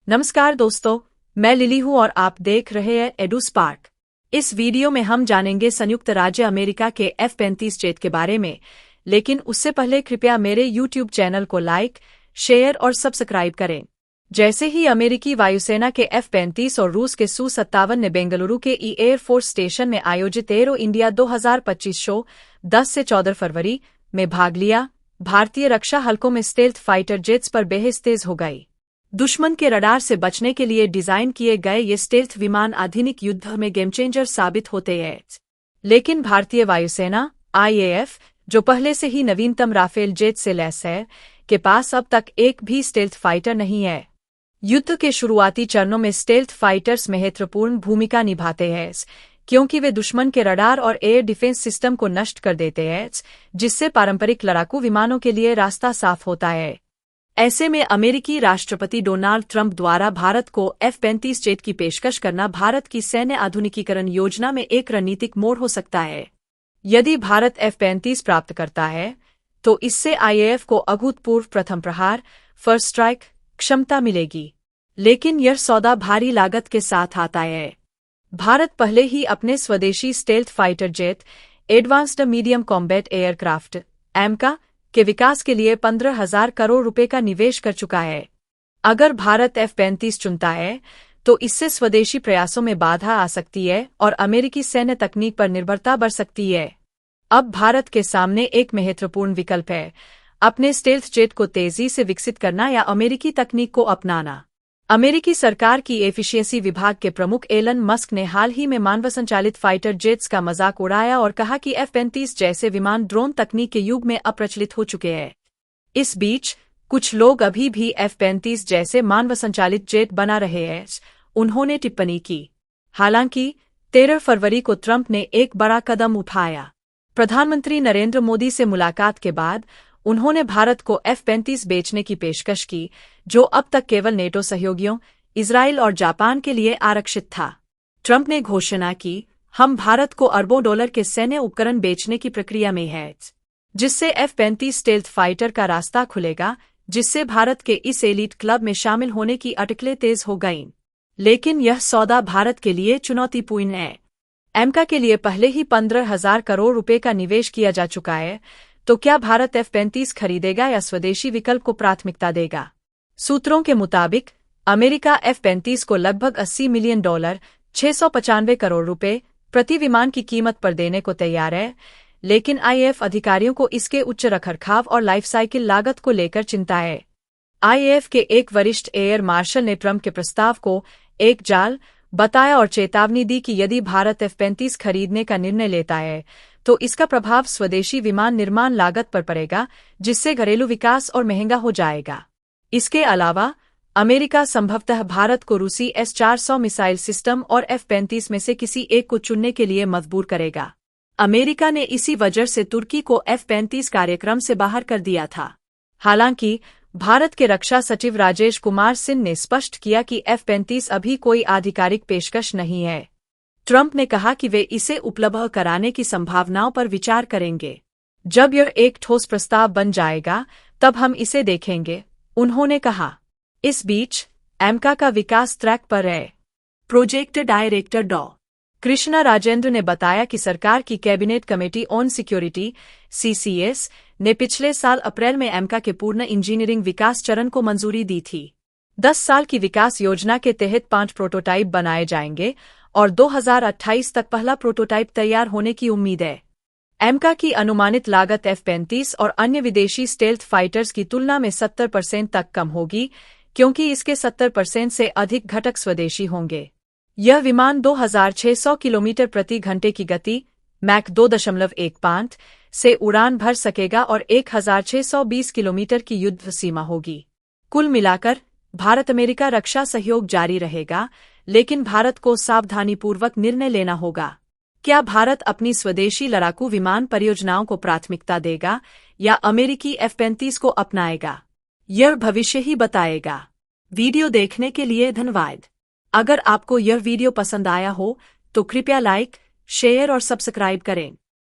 नमस्कार दोस्तों, मैं लिली हूँ और आप देख रहे हैं एडू स्पार्क। इस वीडियो में हम जानेंगे संयुक्त राज्य अमेरिका के F-35 जेट के बारे में, लेकिन उससे पहले कृपया मेरे YouTube चैनल को लाइक, शेयर और सब्सक्राइब करें। जैसे ही अमेरिकी वायुसेना के F-35 और रूस के Su-57 ने बेंगलुरु के एयर फोर्स स्टेशन में आयोजित एरो इंडिया 2025 शो 10 से 14 फरवरी में भाग लिया, भारतीय रक्षा हल्कों में स्टेल्थ फाइटर जेट्स पर बहस तेज हो गई। दुश्मन के रडार से बचने के लिए डिजाइन किए गए ये स्टेल्थ विमान आधुनिक युद्ध में गेमचेंजर साबित होते हैं। लेकिन भारतीय वायुसेना IAF, जो पहले से ही नवीनतम राफेल जेट से लैस है, के पास अब तक एक भी स्टेल्थ फाइटर नहीं है। युद्ध के शुरुआती चरणों में स्टेल्थ फाइटर्स महत्वपूर्ण भूमिका निभाते हैं, क्योंकि वे दुश्मन के रडार और एयर डिफेंस सिस्टम को नष्ट कर देते हैं, जिससे पारंपरिक लड़ाकू विमानों के लिए रास्ता साफ होता है। ऐसे में अमेरिकी राष्ट्रपति डोनाल्ड ट्रंप द्वारा भारत को F-35 जेट की पेशकश करना भारत की सैन्य आधुनिकीकरण योजना में एक रणनीतिक मोड़ हो सकता है। यदि भारत F-35 प्राप्त करता है, तो इससे IAF को अभूतपूर्व प्रथम प्रहार फर्स्ट स्ट्राइक क्षमता मिलेगी। लेकिन यह सौदा भारी लागत के साथ आता है। भारत पहले ही अपने स्वदेशी stealth fighter jet advanced medium combat aircraft AMCA के विकास के लिए 15,000 करोड़ रुपए का निवेश कर चुका है। अगर भारत F-35 चुनता है, तो इससे स्वदेशी प्रयासों में बाधा आ सकती है और अमेरिकी सैन्य तकनीक पर निर्भरता बढ़ सकती है। अब भारत के सामने एक महत्वपूर्ण विकल्प है, अपने स्टेल्थ जेट को तेजी से विकसित करना या अमेरिकी तकनीक को अपनाना। अमेरिकी सरकार की एफिशिएंसी विभाग के प्रमुख एलन मस्क ने हाल ही में मानव संचालित फाइटर जेट्स का मजाक उड़ाया और कहा कि F-35 जैसे विमान ड्रोन तकनीक के युग में अप्रचलित हो चुके हैं। इस बीच कुछ लोग अभी भी F-35 जैसे मानव संचालित जेट बना रहे हैं, उन्होंने टिप्पणी की। हालांकि 13 फरवरी को ट्रंप ने एक बड़ा कदम उठाया। प्रधानमंत्री नरेंद्र मोदी से मुलाकात के बाद उन्होंने भारत को F-35 बेचने की पेशकश की, जो अब तक केवल नेटो सहयोगियों, इजराइल और जापान के लिए आरक्षित था। ट्रंप ने घोषणा की, हम भारत को अरबों डॉलर के सैन्य उपकरण बेचने की प्रक्रिया में हैं, जिससे F-35 स्टेल्थ फाइटर का रास्ता खुलेगा, जिससे भारत के इस एलीट क्लब में शामिल होने की अटकलें तेज हो गईं। लेकिन यह सौदा भारत के लिए चुनौतीपूर्ण है। AMCA के लिए पहले ही 15,000 करोड़ रुपए का निवेश किया जा चुका है, तो क्या भारत F-35 खरीदेगा या स्वदेशी विकल्प को प्राथमिकता देगा? सूत्रों के मुताबिक अमेरिका F-35 को लगभग $80 मिलियन 695 करोड़ रुपए प्रति विमान की कीमत पर देने को तैयार है, लेकिन IAF अधिकारियों को इसके उच्च रखरखाव और लाइफ साइकिल लागत को लेकर चिंता है। IAF के एक वरिष्ठ एयर मार्शल ने ट्रंप के प्रस्ताव को एक जाल बताया और चेतावनी दी कि यदि भारत F-35 खरीदने का निर्णय लेता है, तो इसका प्रभाव स्वदेशी विमान निर्माण लागत पर पड़ेगा, जिससे घरेलू विकास और महंगा हो जाएगा। इसके अलावा अमेरिका संभवतः भारत को रूसी S-400 मिसाइल सिस्टम और F-35 में से किसी एक को चुनने के लिए मजबूर करेगा। अमेरिका ने इसी वजह से तुर्की को F-35 कार्यक्रम से बाहर कर दिया था। हालांकि भारत के रक्षा सचिव राजेश कुमार सिंह ने स्पष्ट किया कि F-35 अभी कोई आधिकारिक पेशकश नहीं है। ट्रंप ने कहा कि वे इसे उपलब्ध कराने की संभावनाओं पर विचार करेंगे। जब यह एक ठोस प्रस्ताव बन जाएगा, तब हम इसे देखेंगे, उन्होंने कहा। इस बीच AMCA का विकास ट्रैक पर है। प्रोजेक्ट डायरेक्टर डॉ. कृष्णा राजेंद्र ने बताया कि सरकार की cabinet committee on security CCS ने पिछले साल अप्रैल में AMCA के पूर्ण इंजीनियरिंग विकास चरण को मंजूरी दी थी। 10 साल की विकास योजना के तहत 5 प्रोटोटाइप बनाए जाएंगे और 2028 तक पहला प्रोटोटाइप तैयार होने की उम्मीद है। AMCA की अनुमानित लागत F-35 और अन्य विदेशी स्टेल्थ फाइटर्स की तुलना में 70% तक कम होगी, क्योंकि इसके 70% से अधिक घटक स्वदेशी होंगे। यह विमान 2,600 किलोमीटर प्रति घंटे की गति मैक 2.15 से उड़ान भर सकेगा और 1,620 किलोमीटर की युद्ध सीमा होगी। कुल मिलाकर भारत अमेरिका रक्षा सहयोग जारी रहेगा, लेकिन भारत को सावधानीपूर्वक निर्णय लेना होगा। क्या भारत अपनी स्वदेशी लड़ाकू विमान परियोजनाओं को प्राथमिकता देगा या अमेरिकी F-35 को अपनाएगा? यह भविष्य ही बताएगा। वीडियो देखने के लिए धन्यवाद। अगर आपको यह वीडियो पसंद आया हो, तो कृपया लाइक, शेयर और सब्सक्राइब करें।